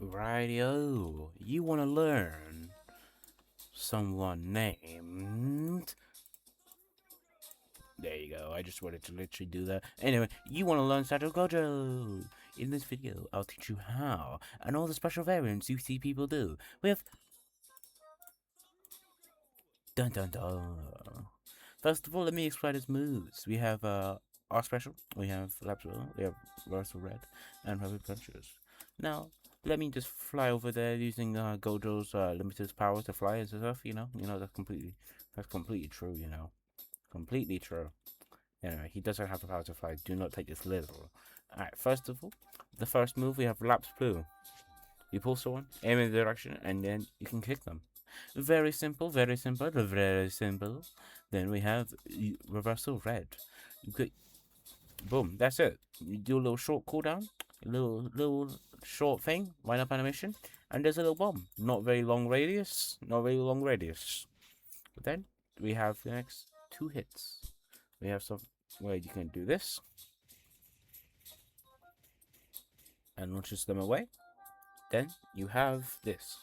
Rightio, you want to learn someone named... There you go, I just wanted to literally do that. Anyway, you want to learn Sato Gojo. In this video, I'll teach you how, and all the special variants you see people do. We have... Dun dun dun. First of all, let me explain his moves. We have our special, we have Lapswell, we have Reversal Red, and Rapid Punches. Now, let me just fly over there using Gojo's limited power to fly and stuff. You know that's completely true. Completely true. Anyway, he doesn't have the power to fly. Do not take this literal. Alright, first of all, the first move we have Lapse Blue. You pull someone, aim in the direction, and then you can kick them. Very simple, very simple, very simple. Then we have Reversal Red. You could, boom, that's it. You do a little short cooldown, a little short thing, wind up animation, and there's a little bomb. Not very long radius, not very long radius. But then we have the next two hits. We have some where you can do this and launches them away. Then you have this.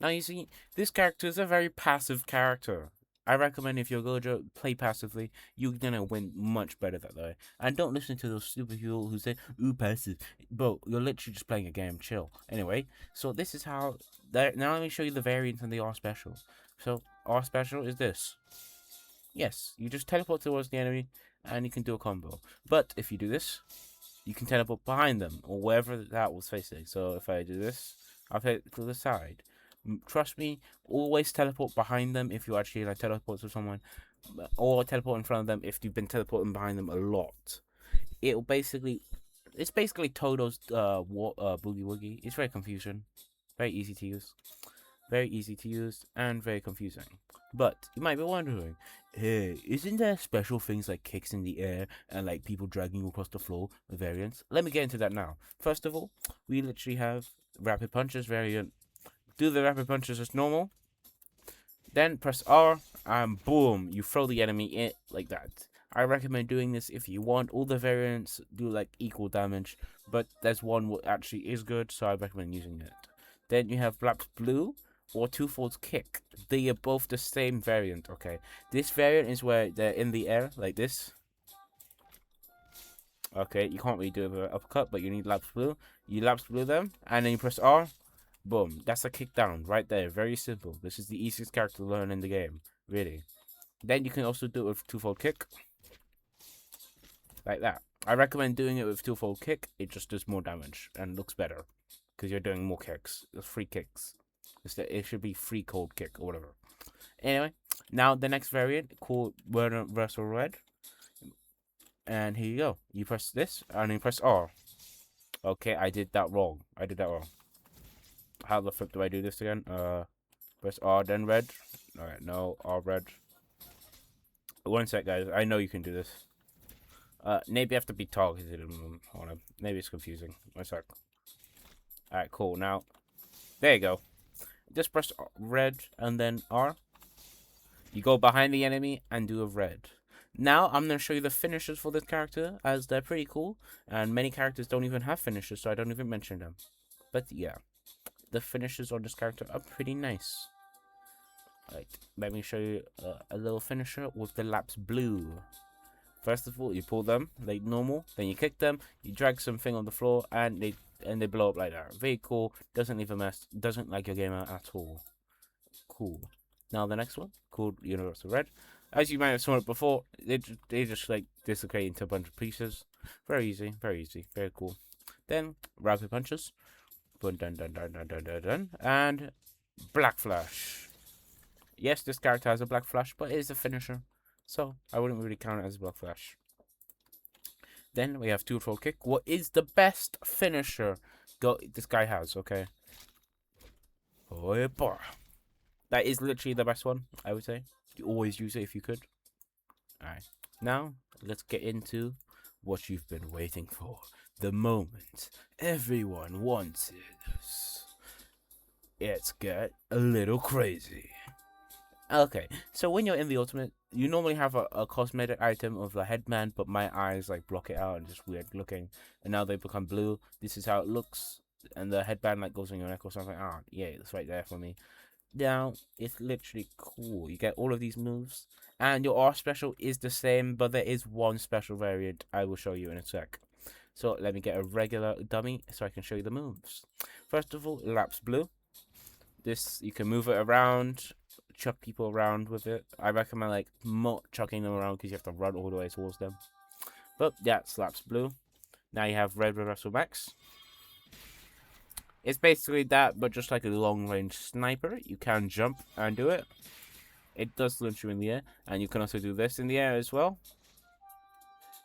Now you see, this character is a very passive character. I recommend if you're Gojo, play passively. You're gonna win much better that way. And don't listen to those stupid people who say, ooh, passive. Bro, you're literally just playing a game, chill. Anyway, so this is how... Now let me show you the variant and the R special. So, R special is this. Yes, you just teleport towards the enemy, and you can do a combo. But if you do this, you can teleport behind them, or wherever that was facing. So if I do this, I'll take it to the side. Trust me, always teleport behind them if you actually like teleport to someone, or teleport in front of them if you've been teleporting behind them a lot. It's basically Todo's Boogie Woogie. It's very confusing, very easy to use, and very confusing. But you might be wondering, hey, isn't there special things like kicks in the air and like people dragging you across the floor variants? Let me get into that now. First of all, we literally have Rapid Punches variant. Do the Rapid Punches as normal. Then press R and boom, you throw the enemy in like that. I recommend doing this if you want. All the variants do like equal damage, but there's one what actually is good, so I recommend using it. Then you have Black Blue or Twofold Kick. They are both the same variant, okay? This variant is where they're in the air like this. Okay, you can't really do it with an uppercut, but you need Lapse Blue. You Lapse Blue them, and then you press R. Boom, that's a kick down right there. Very simple. This is the easiest character to learn in the game, really. Then you can also do it with Twofold Kick. Like that. I recommend doing it with Twofold Kick. It just does more damage and looks better. Because you're doing more kicks. It's free kicks. It should be free cold kick or whatever. Anyway, now the next variant called Reversal Red. And here you go. You press this and you press R. Okay, I did that wrong. How the flip do I do this again? Press R then red. Alright, no, R red. One sec, guys. I know you can do this. Maybe I have to be targeted. Hold on. Maybe it's confusing. One sec. Alright, cool. Now, there you go. Just press red and then R. You go behind the enemy and do a red. Now, I'm going to show you the finishers for this character, as they're pretty cool. And many characters don't even have finishers, so I don't even mention them. But yeah. The finishers on this character are pretty nice. Right, let me show you a little finisher with the Lapse Blue. First of all, you pull them like normal, then you kick them, you drag something on the floor, and they blow up like that. Very cool. Doesn't leave a mess. Doesn't like your game out at all. Cool. Now the next one, called Universal Red. As you might have seen it before, they just like dislocate into a bunch of pieces. Very easy, very cool. Then Rapid Punches. Dun, dun, dun, dun, dun, dun, dun, dun. And Black Flash. Yes, this character has a Black Flash, but it is a finisher, so I wouldn't really count it as a Black Flash. Then we have Twofold Kick. What is the best finisher this guy has, okay? That is literally the best one, I would say. You always use it if you could. Alright, now let's get into what you've been waiting for. The moment everyone wanted. It's get a little crazy. Okay, so when you're in the ultimate, you normally have a cosmetic item of the headband, but my eyes like block it out and just weird looking. And now they become blue. This is how it looks. and the headband like goes on your neck or something. Ah, yeah, it's right there for me. Now it's literally cool. You get all of these moves, and your R special is the same, but there is one special variant I will show you in a sec. So let me get a regular dummy so I can show you the moves. First of all, Lapse Blue. This, you can move it around, chuck people around with it. I recommend like not chucking them around because you have to run all the way towards them. But yeah, Lapse Blue. Now you have Red Reversal Max. It's basically that, but just like a long range sniper. You can jump and do it. It does launch you in the air, and you can also do this in the air as well.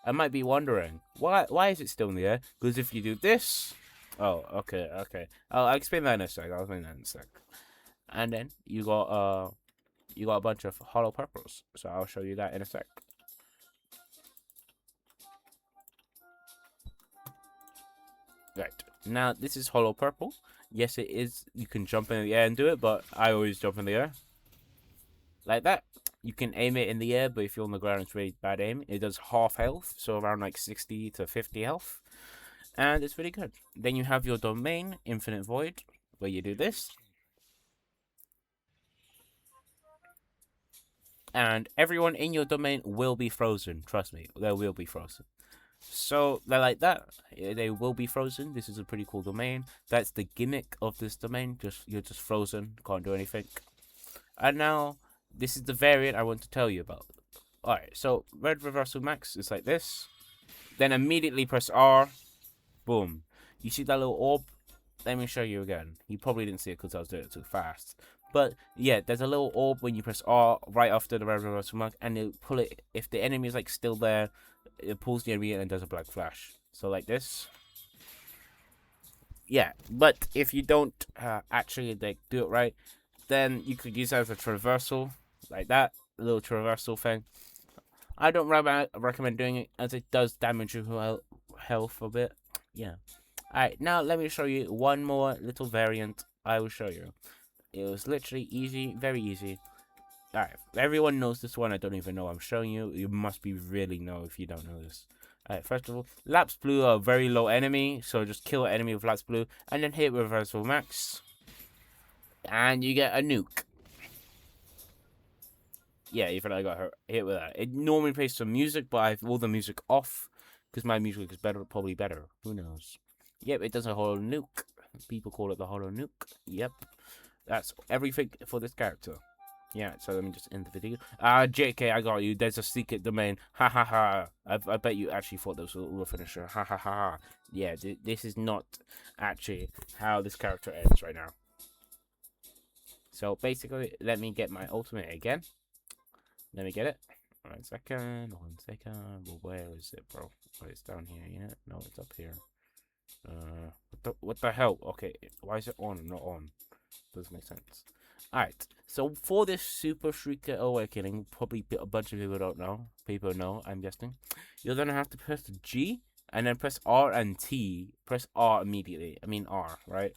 I might be wondering, why is it still in the air? Because if you do this... Oh, okay. I'll explain that in a sec. And then you got a bunch of hollow purples. So I'll show you that in a sec. Right. Now, this is hollow purple. Yes, it is. You can jump in the air and do it, but I always jump in the air. Like that. You can aim it in the air, but if you're on the ground, it's really bad aim. It does half health, so around like 60 to 50 health. And it's really good. Then you have your domain, Infinite Void, where you do this. And everyone in your domain will be frozen. Trust me, they will be frozen. So they're like that. They will be frozen. This is a pretty cool domain. That's the gimmick of this domain. You're just frozen, can't do anything. And now this is the variant I want to tell you about. Alright, so Red Reversal Max is like this. Then immediately press R. Boom. You see that little orb? Let me show you again. You probably didn't see it because I was doing it too fast. But yeah, there's a little orb when you press R right after the Red Reversal Max, and it pull it. If the enemy is like still there, it pulls the enemy and does a black flash. So like this. Yeah, but if you don't actually like do it right, then you could use it as a traversal, like that, a little traversal thing. I don't recommend doing it as it does damage your health a bit. Yeah. Alright, now let me show you one more little variant I will show you. It was literally easy, very easy. Alright, everyone knows this one. I don't even know I'm showing you. You must be really know if you don't know this. Alright, first of all, Lapse Blue are a very low enemy, so just kill an enemy with Lapse Blue, and then hit Reversal Max. And you get a nuke. Yeah, even I got hit with that. It normally plays some music, but I have all the music off, because my music is better, probably better. Who knows? Yep, it does a hollow nuke. People call it the hollow nuke. Yep. That's everything for this character. Yeah, so let me just end the video. JK, I got you. There's a secret domain. Ha ha ha. I bet you actually thought this was a finisher. Ha ha ha. Yeah, this is not actually how this character ends right now. So basically, let me get my ultimate again. Let me get it. 1 second. 1 second. Well, where is it, bro? Oh, it's down here. Yeah. No, it's up here. What the hell? Okay, why is it on and not on? Doesn't make sense. Alright, so for this Super Shrieker Awakening, probably a bunch of people don't know. People know, I'm guessing. You're gonna have to press G and then press R and T. Press R immediately. I mean R, right?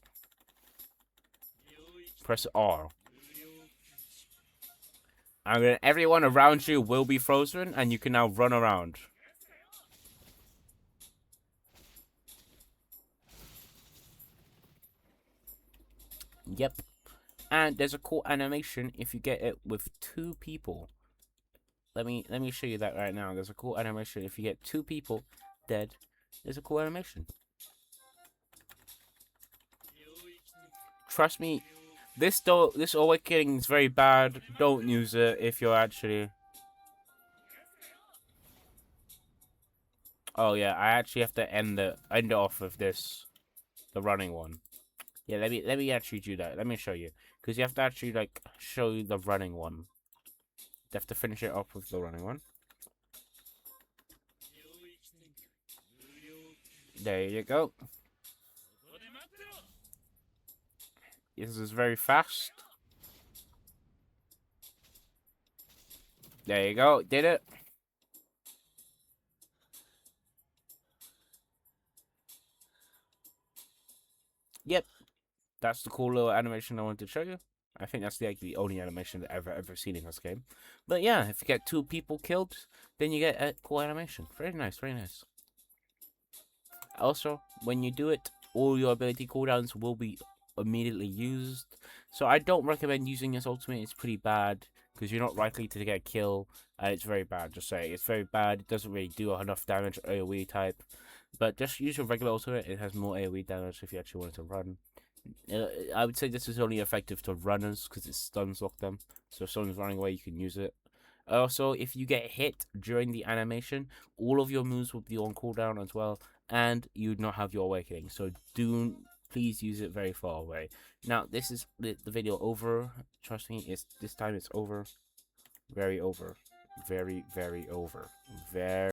Press R. And then everyone around you will be frozen, and you can now run around. Yep. And there's a cool animation if you get it with 2 people. Let me show you that right now. There's a cool animation if you get 2 people dead. There's a cool animation. Trust me, this awakening is very bad. Don't use it if you're actually... Oh yeah, I actually have to end it off with this, the running one. Yeah, let me actually do that. Let me show you, because you have to actually like show you the running one. You have to finish it off with the running one. There you go. This is very fast. There you go. Did it. Yep. That's the cool little animation I wanted to show you. I think that's like the only animation that I've ever seen in this game. But yeah, if you get 2 people killed, then you get a cool animation. Very nice, very nice. Also, when you do it, all your ability cooldowns will be immediately used. So I don't recommend using this ultimate. It's pretty bad because you're not likely to get a kill, and it's very bad. Just say it's very bad. It doesn't really do enough damage AoE type, but just use your regular ultimate. It has more AoE damage if you actually want to run. I would say this is only effective to runners because it stuns lock them. So if someone's running away, you can use it. Also, if you get hit during the animation, all of your moves will be on cooldown as well, and you would not have your awakening. So please use it very far away. Now, this is the video over. Trust me, this time it's over. Very over. Very, very over. Very